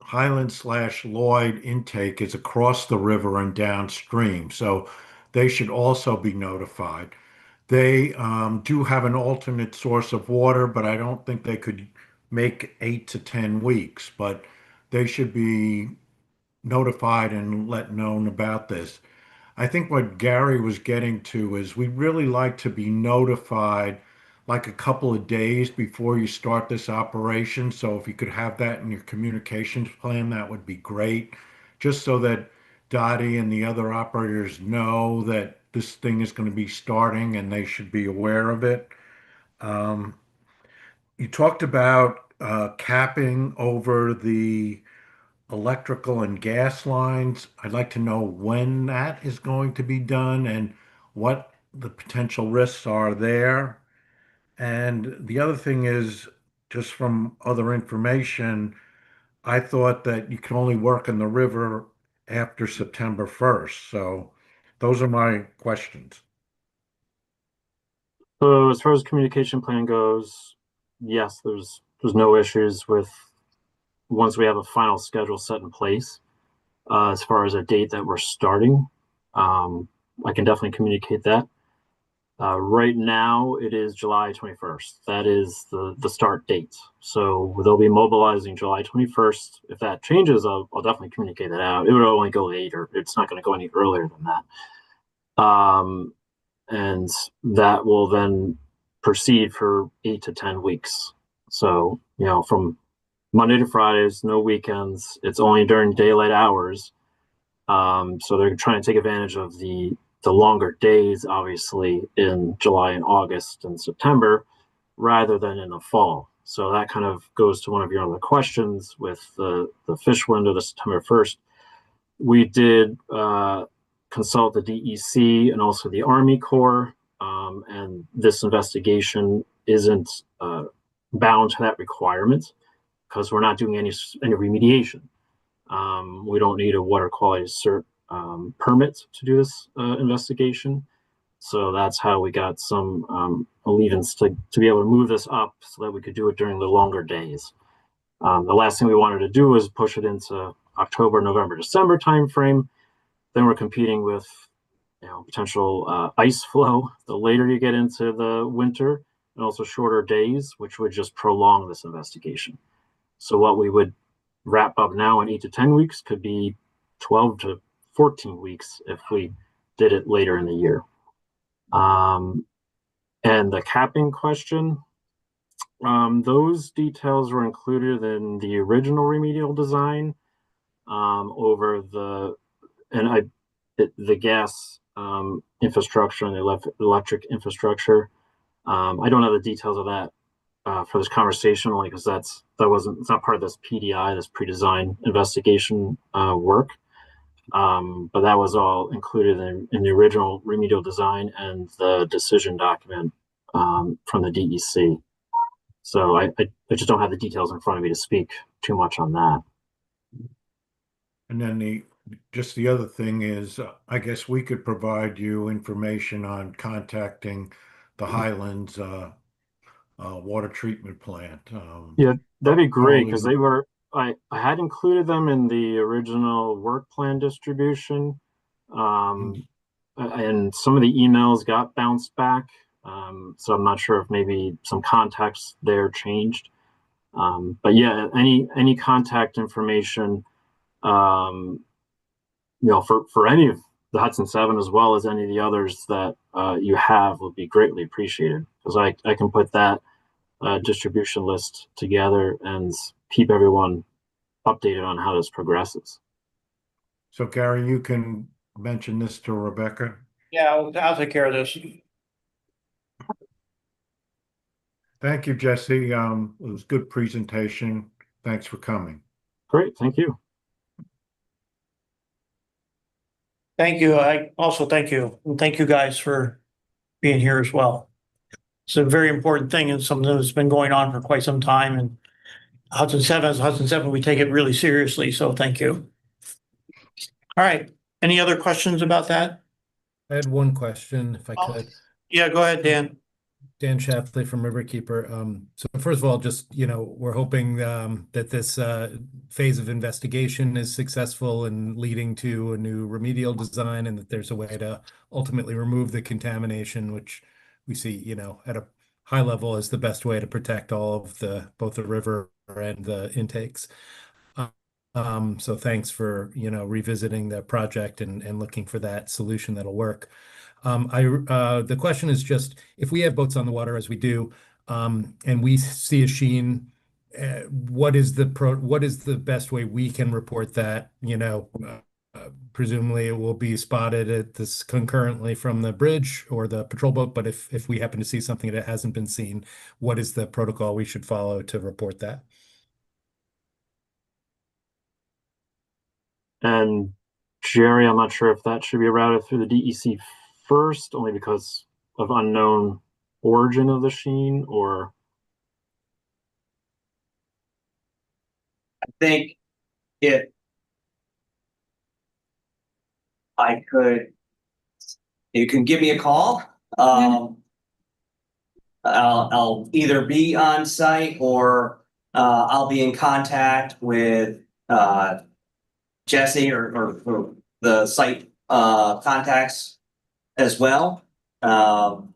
Highland/Lloyd intake is across the river and downstream, so they should also be notified. They do have an alternate source of water, but I don't think they could make 8 to 10 weeks, but they should be notified and let known about this. I think what Gary was getting to is we'd really like to be notified like a couple of days before you start this operation. So if you could have that in your communications plan, that would be great. Just so that Dottie and the other operators know that this thing is going to be starting and they should be aware of it. You talked about capping over the electrical and gas lines. I'd like to know when that is going to be done and what the potential risks are there. And the other thing is, just from other information, I thought that you can only work in the river after September 1st. So those are my questions. So as far as communication plan goes, yes, there's no issues with once we have a final schedule set in place. As far as a date that we're starting, I can definitely communicate that. Right now, it is July 21st. That is the start date. So they'll be mobilizing July 21st. If that changes, I'll definitely communicate that out. It would only go later. It's not going to go any earlier than that. And that will then proceed for 8 to 10 weeks. So, from Monday to Fridays, no weekends. It's only during daylight hours. So they're trying to take advantage of the longer days, obviously, in July and August and September, rather than in the fall. So that kind of goes to one of your other questions with the fish window, the September 1st. We did consult the DEC and also the Army Corps, and this investigation isn't bound to that requirement because we're not doing any remediation. We don't need a water quality cert permit to do this investigation. So that's how we got some allegiance to be able to move this up so that we could do it during the longer days. The last thing we wanted to do was push it into October, November, December timeframe. Then we're competing with potential ice flow the later you get into the winter, and also shorter days, which would just prolong this investigation. So what we would wrap up now in 8 to 10 weeks could be 12 to 14 weeks if we did it later in the year. And the capping question, those details were included in the original remedial design over the gas infrastructure and the electric infrastructure. I don't have the details of that for this conversation, only because it's not part of this PDI, this pre-design investigation work. But that was all included in the original remedial design and the decision document from the DEC. So I just don't have the details in front of me to speak too much on that. And then the other thing is, I guess we could provide you information on contacting the Highlands water treatment plant. Yeah, that'd be great because I had included them in the original work plan distribution. And some of the emails got bounced back. So I'm not sure if maybe some context there changed. But yeah, any contact information, for any of the Hudson 7 as well as any of the others that you have would be greatly appreciated, because I can put that distribution list together and keep everyone updated on how this progresses. So Gary, you can mention this to Rebecca. Yeah, I'll take care of this. Thank you, Jesse. It was a good presentation. Thanks for coming. Great, thank you. Thank you. I also thank you. And thank you guys for being here as well. It's a very important thing and something that's been going on for quite some time. And Hudson 7, we take it really seriously. So thank you. All right. Any other questions about that? I had one question, if I could. Yeah, go ahead, Dan. Dan Shapley from Riverkeeper. So first of all, just, we're hoping that this phase of investigation is successful in leading to a new remedial design, and that there's a way to ultimately remove the contamination, which we see, at a high level as the best way to protect all of both the river and the intakes. So thanks for, revisiting the project and looking for that solution that'll work. The question is just, if we have boats on the water as we do, and we see a sheen, what is the best way we can report that? Presumably it will be spotted at this concurrently from the bridge or the patrol boat, but if we happen to see something that hasn't been seen, what is the protocol we should follow to report that? And Jerry, I'm not sure if that should be routed through the DEC first, only because of unknown origin of the sheen, or I think if I could, you can give me a call. I'll either be on site or I'll be in contact with Jesse or the site contacts as well. Don't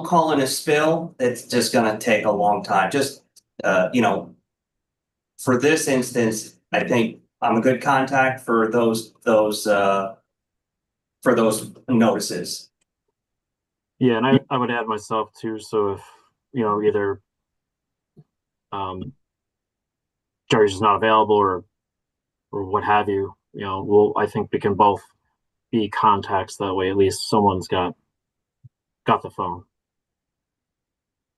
call it a spill. It's just gonna take a long time. Just for this instance, I think I'm a good contact for those notices. yeah, and I would add myself too. So if either Jerry's just not available or what have you, I think we can both be contacts that way. At least someone's got the phone.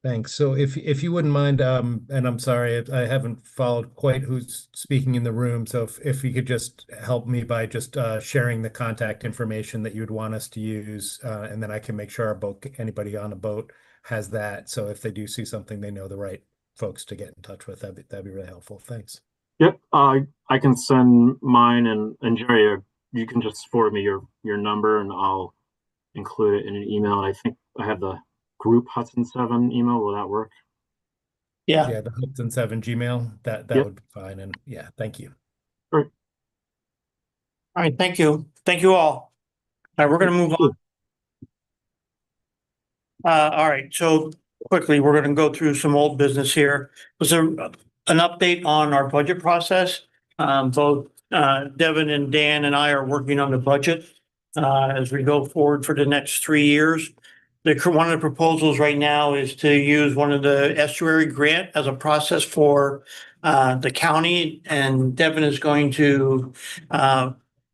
Thanks. So if you wouldn't mind, and I'm sorry, I haven't followed quite who's speaking in the room. So if you could just help me by just sharing the contact information that you'd want us to use, and then I can make sure our boat, anybody on a boat has that. So if they do see something, they know the right folks to get in touch with. That'd be really helpful. Thanks. Yep. I can send mine, and Jerry, you can just forward me your number and I'll include it in an email. And I think I have the group Hudson 7 email. Will that work? Yeah, the Hudson 7 Gmail. That Yep. would be fine. And yeah, thank you. All right. All right, thank you. Thank you all. All right, we're gonna move on. All right, so quickly, we're gonna go through some old business here. Was there an update on our budget process? Both Devin and Dan and I are working on the budget as we go forward for the next 3 years. One of the proposals right now is to use one of the estuary grant as a process for the county, and Devin is going to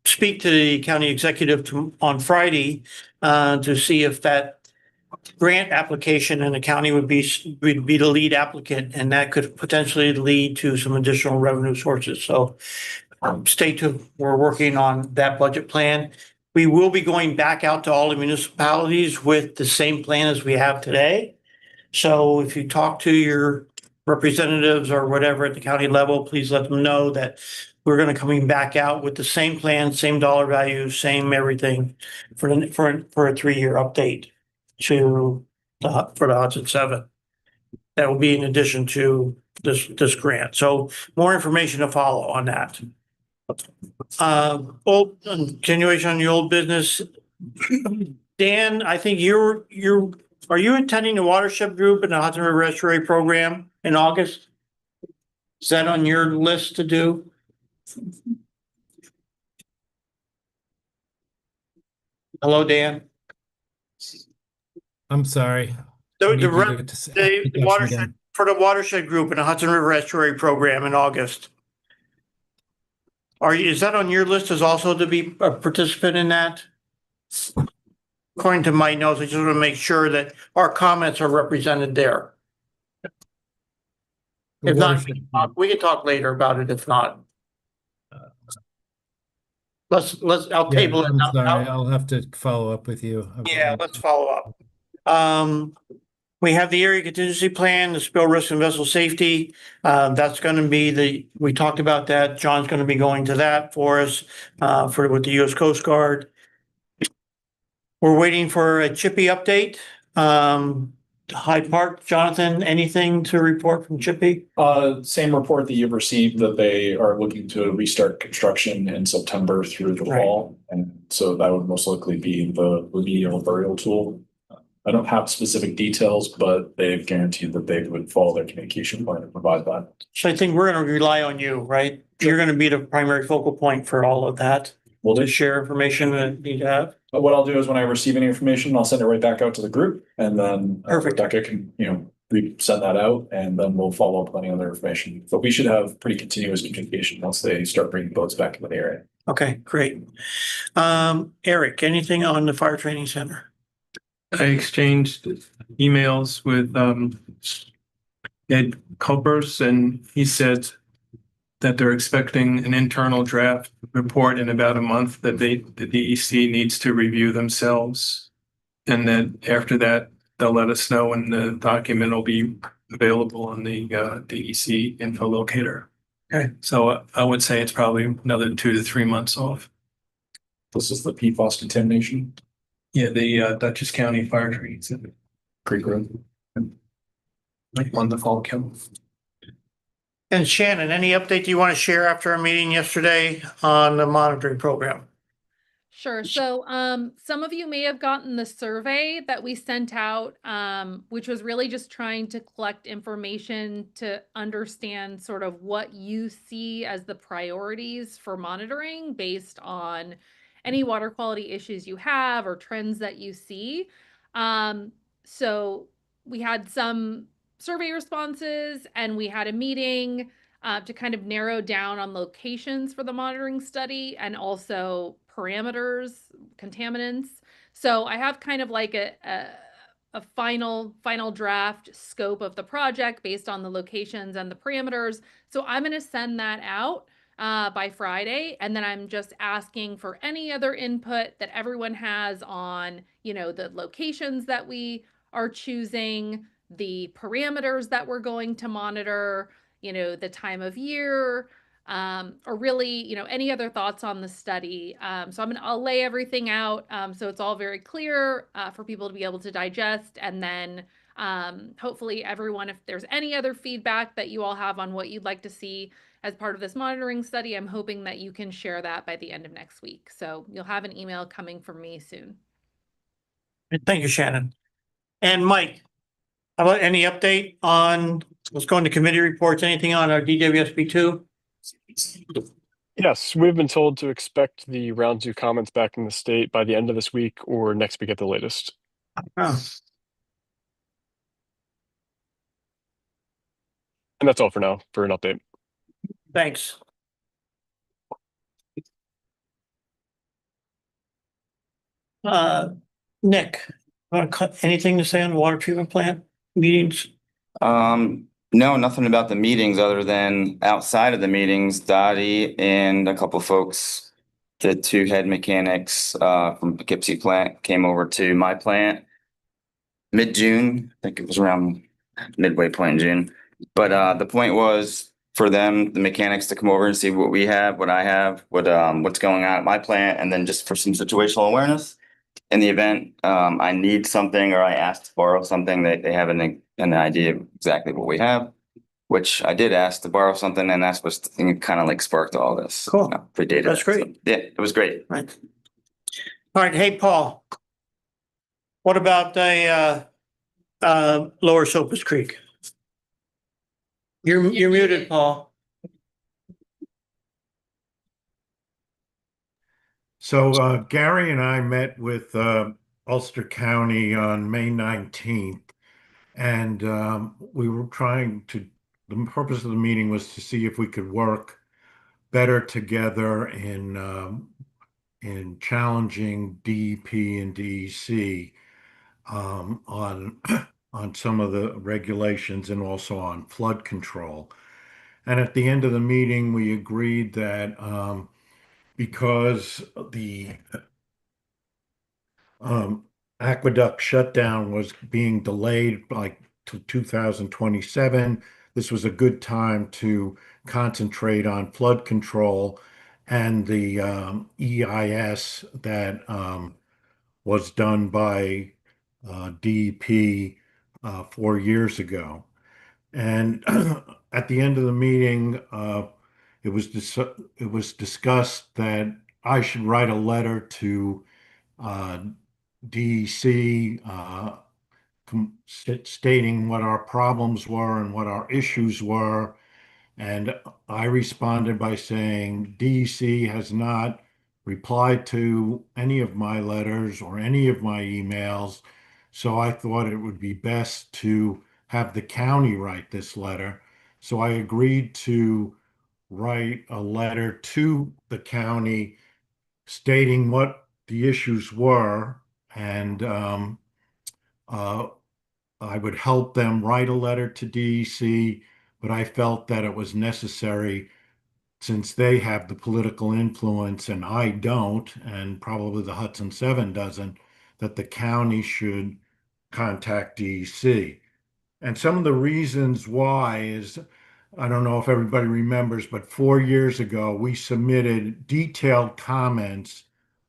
speak to the county executive on Friday to see if that grant application in the county would be the lead applicant, and that could potentially lead to some additional revenue sources. So stay tuned. We're working on that budget plan. We will be going back out to all the municipalities with the same plan as we have today. So if you talk to your representatives or whatever at the county level, please let them know that we're going to coming back out with the same plan, same dollar value, same everything for a 3-year update for the Hudson 7. That will be in addition to this grant. So more information to follow on that. Old continuation on the old business. Dan, I think are you attending the watershed group in the Hudson River Estuary program in August? Is that on your list to do? Hello, Dan. I'm sorry. The I need you to say the question watershed again. for the watershed group in the Hudson River Estuary program in August. Is that on your list as also to be a participant in that? According to my notes, I just want to make sure that our comments are represented there. If not, we can talk later about it. If not, I'll table it. I'm sorry. I'll have to follow up with you. Yeah, let's follow up. We have the area contingency plan, the spill risk and vessel safety. That's going to be we talked about that. John's going to be going to that for us with the U.S. Coast Guard. We're waiting for a Chippy update. Hyde Park, Jonathan, anything to report from Chippy? Same report that you've received, that they are looking to restart construction in September through the fall. And so that would most likely be the remedial burial tool. I don't have specific details, but they've guaranteed that they would follow their communication plan and provide that. So I think we're going to rely on you, right? You're going to be the primary focal point for all of that. To share information that you have. But what I'll do is when I receive any information, I'll send it right back out to the group, and then Rebecca can, send that out, and then we'll follow up on any other information. But we should have pretty continuous communication once they start bringing boats back into the area. Okay, great. Eric, anything on the fire training center? I exchanged emails with Ed Coppers, and he said that they're expecting an internal draft report in about a month that the DEC needs to review themselves. And then after that, they'll let us know when the document will be available on the DEC info locator. Okay. So I would say it's probably another 2 to 3 months off. This is the PFAS contamination. Yeah, the Dutchess County Fire Treats. Creek Road. Like one the fall kill. And Shannon, any update you want to share after our meeting yesterday on the monitoring program? Sure. So, some of you may have gotten the survey that we sent out, which was really just trying to collect information to understand sort of what you see as the priorities for monitoring based on any water quality issues you have or trends that you see. So we had some survey responses and we had a meeting to kind of narrow down on locations for the monitoring study and also parameters, contaminants. So I have kind of like a final draft scope of the project based on the locations and the parameters. So I'm going to send that out by Friday, and then I'm just asking for any other input that everyone has on, you know, the locations that we are choosing, the parameters that we're going to monitor, you know, the time of year, or really, you know, any other thoughts on the study. So I'll lay everything out so it's all very clear for people to be able to digest. And then hopefully everyone, if there's any other feedback that you all have on what you'd like to see as part of this monitoring study, I'm hoping that you can share that by the end of next week. So you'll have an email coming from me soon. Thank you, Shannon. And Mike, how about any update on what's going to committee reports? Anything on our DWSB 2? Yes, we've been told to expect the round 2 comments back from the state by the end of this week or next week at the latest. Oh. And that's all for now for an update. Thanks. Nick, anything to say on the water treatment plant meetings? No, nothing about the meetings other than outside of the meetings, Dottie and a couple folks, the 2 head mechanics from Poughkeepsie plant came over to my plant mid-June. I think it was around midway point in June. But the point was for them, the mechanics, to come over and see what we have, what I have, what's going on at my plant, and then just for some situational awareness. In the event I need something or I ask to borrow something, they have an idea of exactly what we have, which I did ask to borrow something, and that's what kind of like sparked all this. Cool. Predated. That's great. So, yeah, it was great. Right. All right. Hey, Paul. What about the Lower Sopus Creek? You're muted, Paul. So Gary and I met with Ulster County on May 19th, and we were the purpose of the meeting was to see if we could work better together in challenging DEP and DEC on some of the regulations and also on flood control. And at the end of the meeting, we agreed that because the aqueduct shutdown was being delayed like to 2027, this was a good time to concentrate on flood control and the EIS that was done by DEP 4 years ago. And at the end of the meeting, it was discussed that I should write a letter to DEC stating what our problems were and what our issues were. And I responded by saying DEC has not replied to any of my letters or any of my emails. So I thought it would be best to have the county write this letter. So I agreed to write a letter to the county stating what the issues were, and I would help them write a letter to DEC, but I felt that it was necessary since they have the political influence and I don't, and probably the Hudson 7 doesn't, that the county should contact DEC. And some of the reasons why is, I don't know if everybody remembers, but 4 years ago, we submitted detailed comments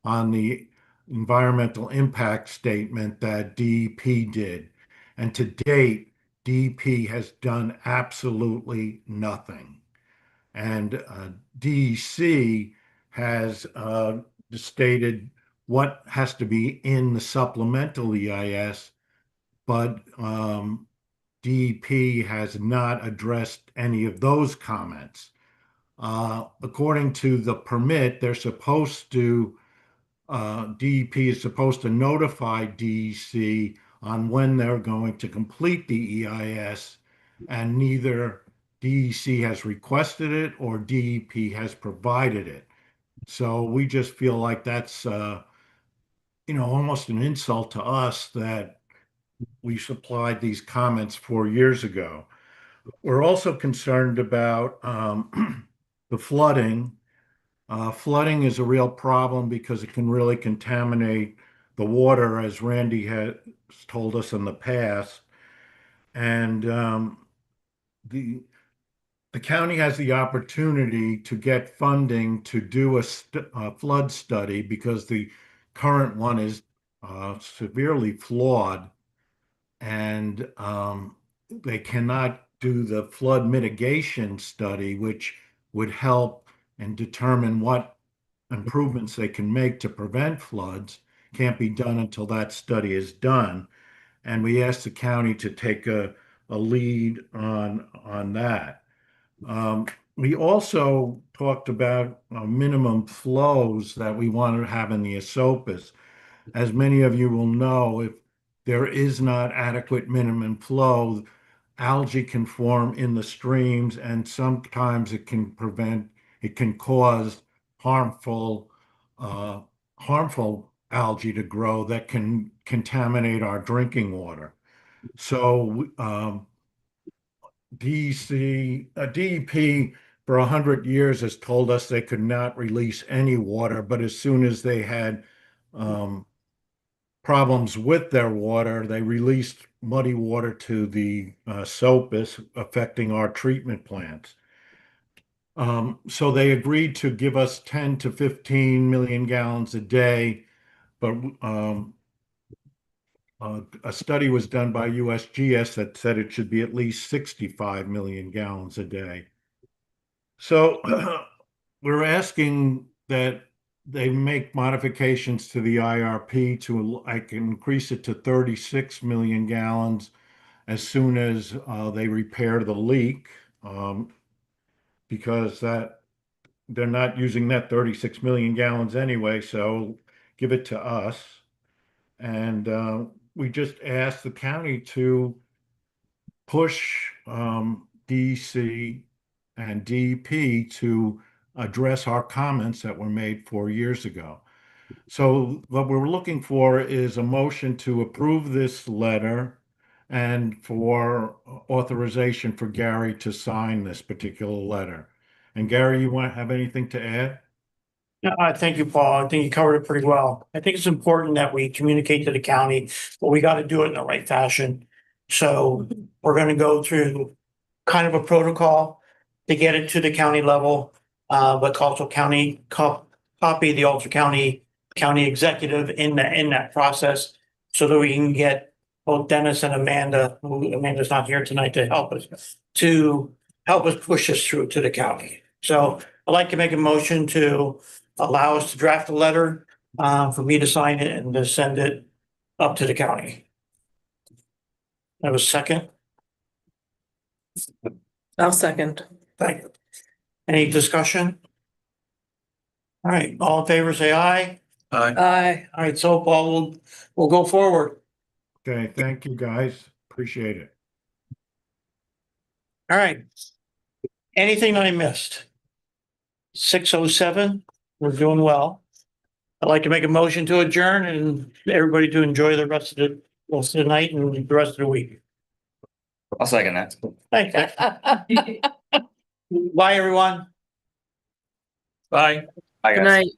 on the environmental impact statement that DEP did. And to date, DEP has done absolutely nothing. And DEC has stated what has to be in the supplemental EIS, but DEP has not addressed any of those comments. According to the permit, they're supposed to, DEP is supposed to notify DEC on when they're going to complete the EIS, and neither DEC has requested it or DEP has provided it. So we just feel like that's, almost an insult to us that we supplied these comments 4 years ago. We're also concerned about the flooding. Flooding is a real problem because it can really contaminate the water, as Randy has told us in the past. And the county has the opportunity to get funding to do a flood study because the current one is severely flawed, and they cannot do the flood mitigation study, which would help and determine what improvements they can make to prevent floods. Can't be done until that study is done. And we asked the county to take a lead on that. We also talked about minimum flows that we want to have in the Esopus. As many of you will know, if there is not adequate minimum flow, algae can form in the streams, and sometimes it can cause harmful algae to grow that can contaminate our drinking water. So DEP for 100 years has told us they could not release any water, but as soon as they had problems with their water, they released muddy water to the Sopus, affecting our treatment plants. So they agreed to give us 10 to 15 million gallons a day, but a study was done by USGS that said it should be at least 65 million gallons a day. So we're asking that they make modifications to the IRP to increase it to 36 million gallons as soon as they repair the leak, because they're not using that 36 million gallons anyway, so give it to us. And we just asked the county to push DC and DEP to address our comments that were made 4 years ago. So what we're looking for is a motion to approve this letter and for authorization for Gary to sign this particular letter. And Gary, you want to have anything to add? Thank you, Paul. I think you covered it pretty well. I think it's important that we communicate to the county, but we got to do it in the right fashion. So we're going to go through kind of a protocol to get it to the county level, but also copy the Ulster County executive in that process, so that we can get both Dennis and Amanda, who Amanda's not here tonight to help us push this through to the county. So I'd like to make a motion to allow us to draft a letter, for me to sign it and to send it up to the county. Have a second? I'll second. Thank you. Any discussion? All right, all in favor, say aye. Aye. All right, so Paul, we'll go forward. Okay, thank you, guys. Appreciate it. All right. Anything I missed? 6:07, we're doing well. I'd like to make a motion to adjourn and everybody to enjoy the rest of the night and the rest of the week. I'll second that. Thank you. Bye, everyone. Bye. Bye, Good guys. night.